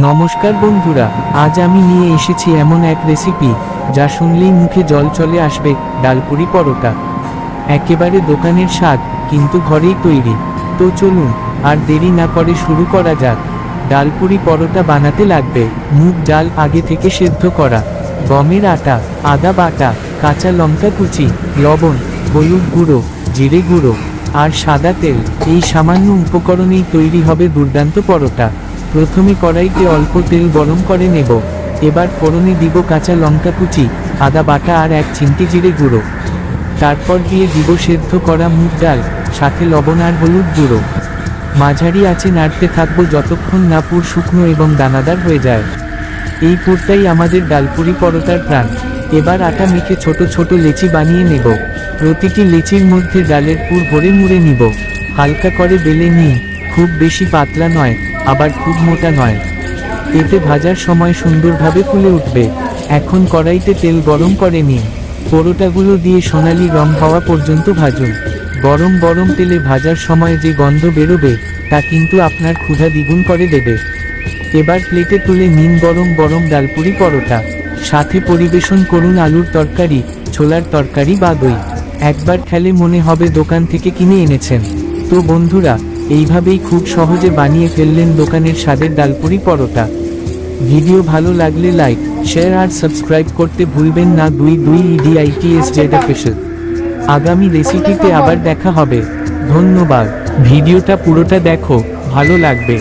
নমস্কার বন্ধুরা, আজ আমি নিয়ে এসেছি এমন এক রেসিপি যা শুনলেই মুখে জল চলে আসবে। ডালপুরি পরোটা একেবারে দোকানের স্বাদ, কিন্তু ঘরেই তৈরি। তো চলুন আর দেরি না করে শুরু করা যাক। ডালপুরি পরোটা বানাতে লাগবে মুগ ডাল আগে থেকে সেদ্ধ করা, গমের আটা, আদা বাটা, কাঁচা লঙ্কা কুচি, লবণ, হলুদ গুঁড়ো, জিরে গুঁড়ো আর সাদা তেল। এই সামান্য উপকরণেই তৈরি হবে দুর্দান্ত পরোটা। প্রথমে কড়াইতে অল্প তেল গরম করে নেব। এবার ফোড়নে দিব কাঁচা লঙ্কা কুচি, আদা বাটা আর এক চিমটি জিরে গুঁড়ো। তারপর দিয়ে দিব সেদ্ধ করা মুগ ডাল, সাথে লবণ আর হলুদ গুঁড়ো। মাঝারি আঁচে নাড়তে থাকবো যতক্ষণ না পুর শুকনো এবং দানাদার হয়ে যায়। এই পুরটাই আমাদের ডালপুরি পরোটার প্রাণ। এবার আটা মেখে ছোট ছোট লেচি বানিয়ে নেব। প্রতিটি লেচির মধ্যে ডালের পুর ভরে মুড়ে নিব। হালকা করে বেলে নিই, খুব বেশি পাতলা নয়, আবার খুব মোটা নয়। এতে ভাজার সময় সুন্দরভাবে ফুলে উঠবে। এখন কড়াইতে তেল গরম করে নিন। পরোটাগুলো দিয়ে সোনালি রং হওয়া পর্যন্ত ভাজুন। গরম গরম তেলে ভাজার সময় যে গন্ধ বেরোবে তা কিন্তু আপনার ক্ষুধা দ্বিগুণ করে দেবে। এবার প্লেটে তুলে নিন গরম গরম ডালপুরি পরোটা। সাথে পরিবেশন করুন আলুর তরকারি, ছোলার তরকারি বা দই। একবার খেলে মনে হবে দোকান থেকে কিনে এনেছেন। তো বন্ধুরা, এইভাবেই খুব সহজে বানিয়ে ফেললেন দোকানের স্বাদের ডালপুরি পরোটা। ভিডিও ভালো লাগলে লাইক, শেয়ার আর সাবস্ক্রাইব করতে ভুলবেন না। 22EDITSZ official. আগামী রেসিপিতে আবার দেখা হবে। ধন্যবাদ। ভিডিওটা পুরোটা দেখো, ভালো লাগবে।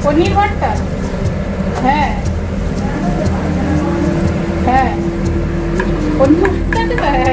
পনির ভর্তা, হ্যাঁ হ্যাঁ, পনির ভর্তা।